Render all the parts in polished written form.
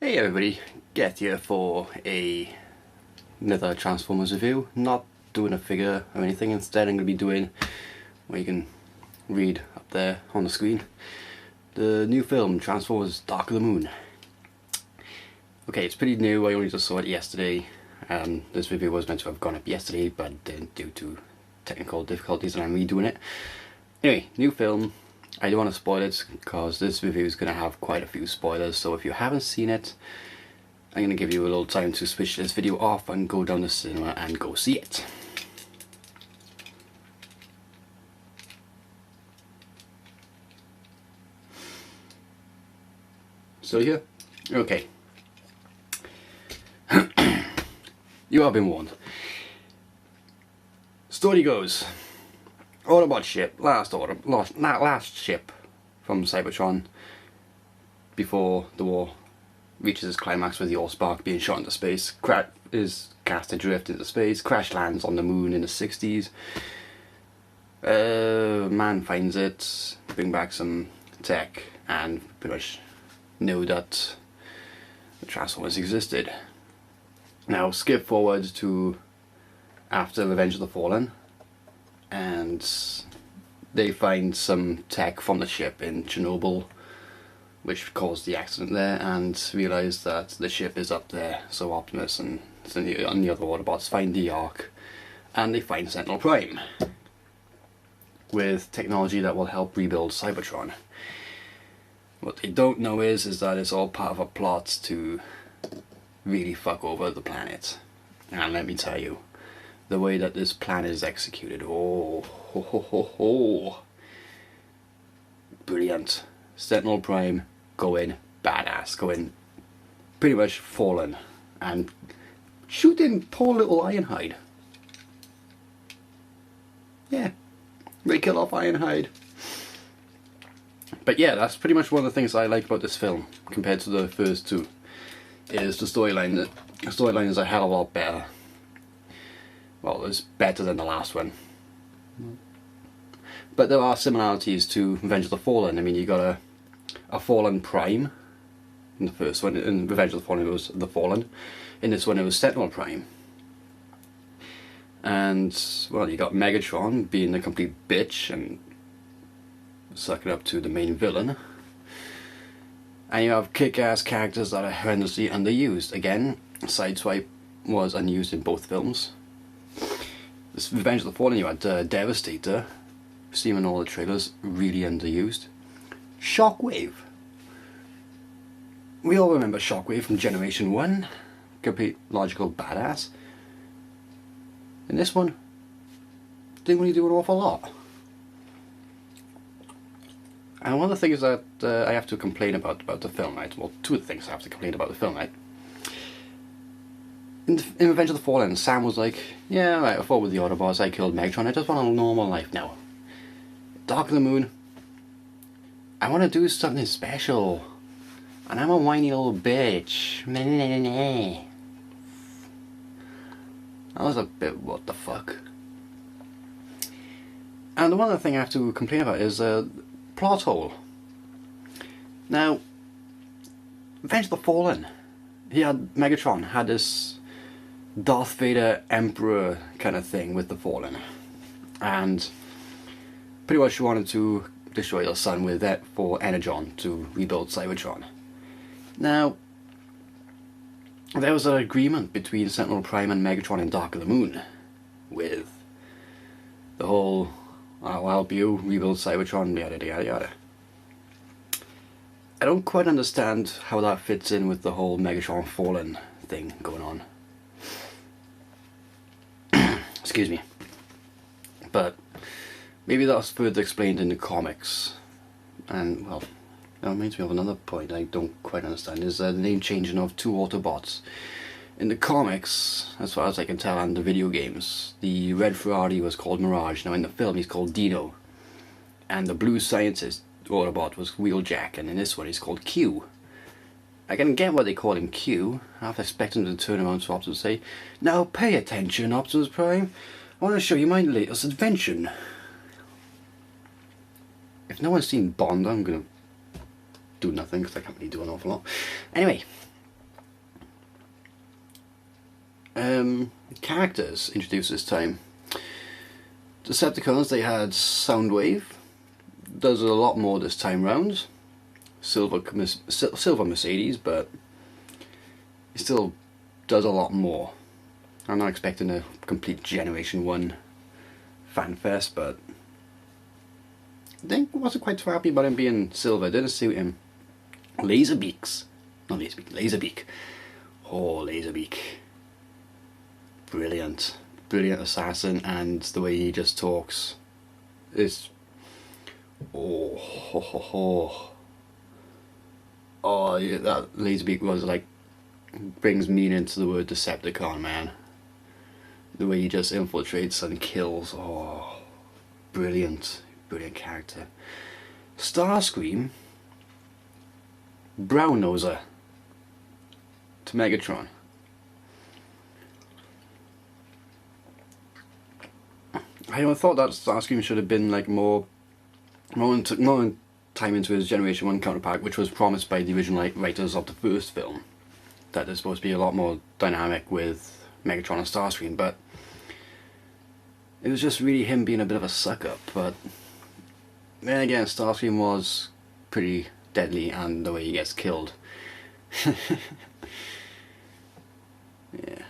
Hey everybody, Get here for another Transformers review. Not doing a figure or anything, instead I'm going to be doing what you can read up there on the screen. The new film, Transformers Dark of the Moon. Okay, it's pretty new, I only just saw it yesterday. This review was meant to have gone up yesterday, but didn't due to technical difficulties and I'm redoing it. Anyway, new film. I don't want to spoil it because this review is going to have quite a few spoilers, so if you haven't seen it, I'm going to give you a little time to switch this video off and go down to the cinema and go see it. So here, okay. You have been warned. Story goes. Autobot ship, last ship from Cybertron before the war reaches its climax with the Allspark being shot into space. Is cast adrift into space, crash lands on the moon in the 60s. Man finds it, bring back some tech, and pretty much know that the Transformers existed. Now skip forward to after Revenge of the Fallen, and they find some tech from the ship in Chernobyl which caused the accident there, and realise that the ship is up there. So Optimus and the other Autobots find the Ark, and they find Sentinel Prime with technology that will help rebuild Cybertron. What they don't know is that it's all part of a plot to really fuck over the planet. And let me tell you, the way that this plan is executed, oh, ho, ho, ho, ho. Brilliant. Sentinel Prime going badass, going pretty much fallen and shooting poor little Ironhide. Yeah, they kill off Ironhide. But yeah, that's pretty much one of the things I like about this film compared to the first two, is the storyline. The storyline is a hell of a lot better. Well, it's better than the last one. But there are similarities to Revenge of the Fallen. I mean, you got a Fallen Prime in the first one. In Revenge of the Fallen it was the Fallen. In this one it was Sentinel Prime. And, well, you got Megatron being a complete bitch and sucking up to the main villain. And you have kick-ass characters that are horrendously underused. Again, Sideswipe was unused in both films. This Revenge of the Fallen, you had Devastator, seen in all the trailers, really underused. Shockwave. We all remember Shockwave from Generation 1, complete logical badass. In this one, didn't really do an awful lot. And one of the things that I have to complain about the film, right? Well, two of the things I have to complain about the film, right? In Revenge of the Fallen, Sam was like, yeah, right, I fought with the Autobots, I killed Megatron, I just want a normal life now. Dark of the Moon, I want to do something special. And I'm a whiny little bitch. That was a bit what the fuck. And the one other thing I have to complain about is plot hole. Now, Revenge of the Fallen, Megatron had this Darth Vader Emperor kind of thing with the Fallen, and pretty much wanted to destroy the sun with that for Energon to rebuild Cybertron. Now, there was an agreement between Sentinel Prime and Megatron in Dark of the Moon with the whole I'll help you rebuild Cybertron, yada yada yada. I don't quite understand how that fits in with the whole Megatron Fallen thing going on. Excuse me. But maybe that's further explained in the comics. And, well, that reminds me of another point I don't quite understand, is the name changing of two Autobots. In the comics, as far as I can tell, and the video games, the red Ferrari was called Mirage. Now in the film he's called Dino. And the blue scientist Autobot was Wheeljack, and in this one he's called Q. I can get why they call him Q. I have to expect him to turn around to Optimus and say, now pay attention, Optimus Prime. I want to show you my latest invention. If no one's seen Bond, I'm going to do nothing because I can't really do an awful lot. Anyway, Characters introduced this time. Decepticons, they had Soundwave. Does a lot more this time round. Silver Mercedes, but he still does a lot more. I'm not expecting a complete Generation 1 fanfest, but I think I wasn't quite so happy about him being silver. Didn't suit him. Laserbeaks. Not Laserbeak, Laserbeak. Oh, Laserbeak. Brilliant. Brilliant assassin, and the way he just talks is... Oh, ho, ho, ho. Oh, yeah, that Laserbeak was like... brings meaning to the word Decepticon, man. The way he just infiltrates and kills. Oh, brilliant. Brilliant character. Starscream, brown noser to Megatron. I thought that Starscream should have been like more time into his Generation 1 counterpart, which was promised by the original writers of the first film. That there's supposed to be a lot more dynamic with Megatron and Starscream, but it was just really him being a bit of a suck-up. But then again, Starscream was pretty deadly, and the way he gets killed. Yeah.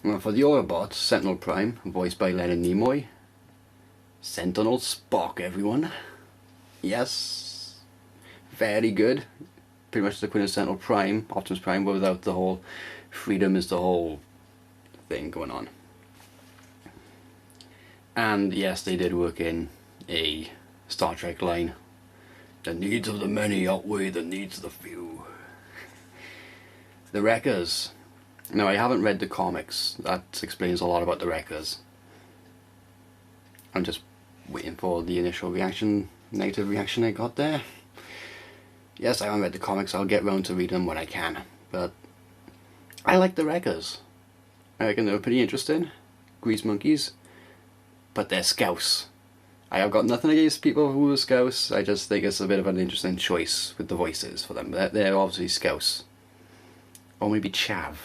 Well, for the Autobots, Sentinel Prime, voiced by Leonard Nimoy. Sentinel Spock, everyone. Yes. Very good. Pretty much the quintessential Prime, Optimus Prime, but without the whole freedom is the whole thing going on. And yes, they did work in a Star Trek line. The needs of the many outweigh the needs of the few. The Wreckers. Now, I haven't read the comics. That explains a lot about the Wreckers. I'm just waiting for the initial reaction, negative reaction I got there. Yes, I haven't read the comics. I'll get round to read them when I can. But I like the Wreckers. I reckon they're pretty interesting. Grease monkeys. But they're Scouse. I have got nothing against people who are Scouse. I just think it's a bit of an interesting choice with the voices for them. They're obviously Scouse. Or maybe Chav.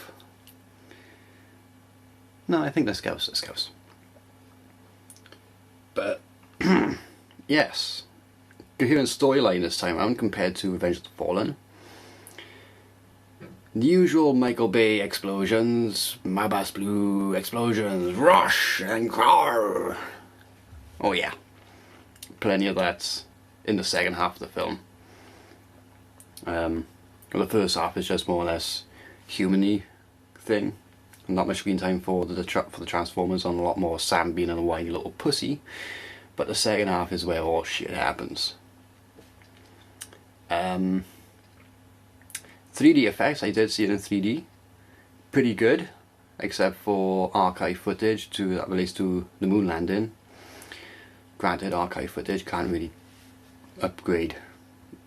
No, I think they're Scouse. They're Scouse. But, yes. Coherent storyline this time around compared to Revenge of the Fallen. The usual Michael Bay explosions, Mabas Blue explosions, rush and car. Oh yeah, plenty of that in the second half of the film. Well, the first half is just more or less human-y thing. Not much screen time for the Transformers, and a lot more Sam being a whiny little pussy. But the second half is where all shit happens. 3D effects, I did see it in 3D. Pretty good, except for archive footage that relates to the moon landing. Granted, archive footage can't really upgrade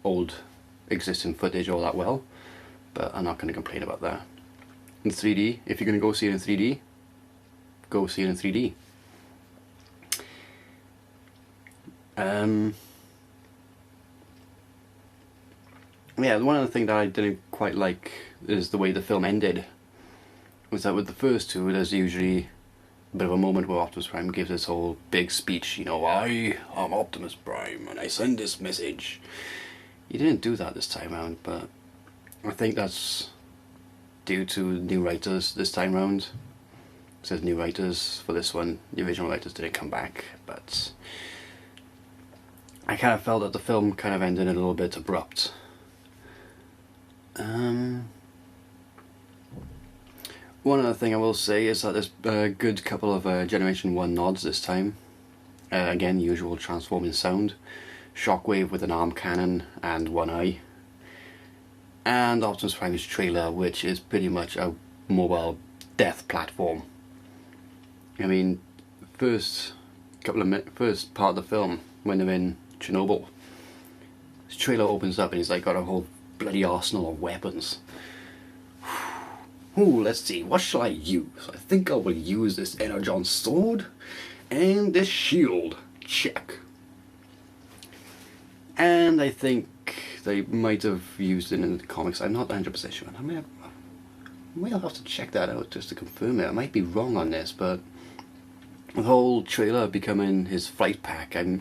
old existing footage all that well, but I'm not going to complain about that. In 3D, if you're going to go see it in 3D, go see it in 3D. Yeah, one of the things that I didn't quite like is the way the film ended. Was that with the first two, there's usually a bit of a moment where Optimus Prime gives this whole big speech, you know, I am Optimus Prime and I send this message. He didn't do that this time around, but I think that's due to new writers this time round. It says new writers for this one. The original writers didn't come back, but I kind of felt that the film kind of ended a little bit abrupt. One other thing I will say is that there's a good couple of Generation 1 nods this time. Again, usual transforming sound. Shockwave with an arm cannon and one eye. And Optimus Prime's trailer, which is pretty much a mobile death platform. I mean, first part of the film, when they're in Chernobyl, his trailer opens up and he's like got a whole bloody arsenal of weapons. Ooh, let's see, what shall I use? I think I will use this Energon sword and this shield. Check. And I think they might have used it in the comics. I'm not 100% sure. we'll have to check that out just to confirm it. I might be wrong on this, but the whole trailer becoming his flight pack, it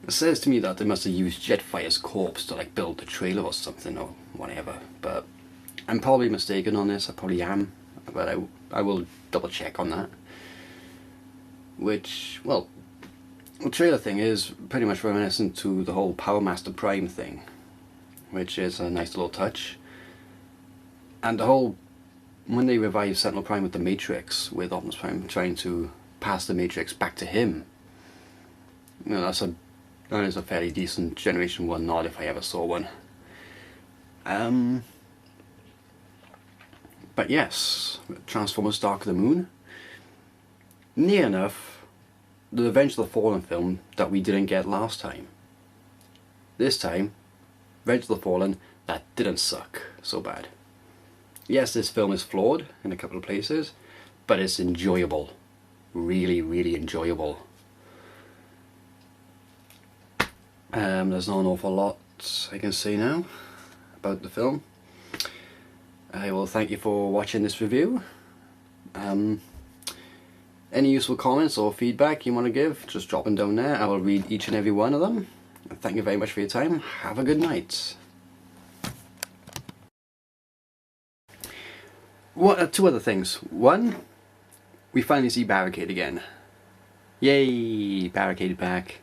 says to me that they must have used Jetfire's corpse to like build the trailer or something or whatever, but I'm probably mistaken on this. I probably am, but I will double check on that. Which, well, the trailer thing is pretty much reminiscent to the whole Power Master Prime thing, which is a nice little touch. And the whole, when they revive Sentinel Prime with the Matrix, with Optimus Prime trying to pass the Matrix back to him, you know, that is a fairly decent Generation 1 nod if I ever saw one. But yes, Transformers Dark of the Moon. Near enough the Revenge of the Fallen film that we didn't get last time. This time, Revenge of the Fallen, that didn't suck so bad. Yes, this film is flawed in a couple of places, but it's enjoyable. Really, really enjoyable. There's not an awful lot I can say now about the film. I will thank you for watching this review. Any useful comments or feedback you want to give, just drop them down there. I will read each and every one of them. Thank you very much for your time. Have a good night. Two other things. One, we finally see Barricade again. Yay! Barricade back.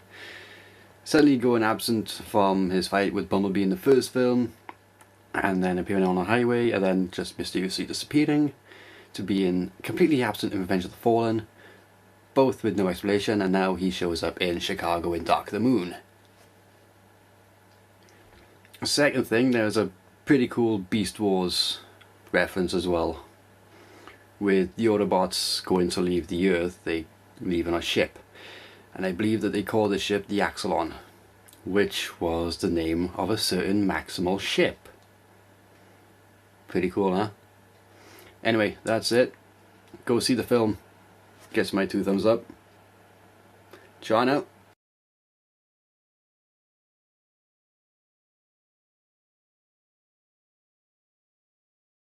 Suddenly going absent from his fight with Bumblebee in the first film, and then appearing on a highway, and then just mysteriously disappearing, to being completely absent in Revenge of the Fallen, both with no explanation, and now he shows up in Chicago in Dark of the Moon. Second thing, there's a pretty cool Beast Wars reference as well. With the Autobots going to leave the Earth, they leave on a ship. And I believe that they call the ship the Axelon, which was the name of a certain Maximal ship. Pretty cool, huh? Anyway, that's it. Go see the film. Gets my 2 thumbs up. Ciao now.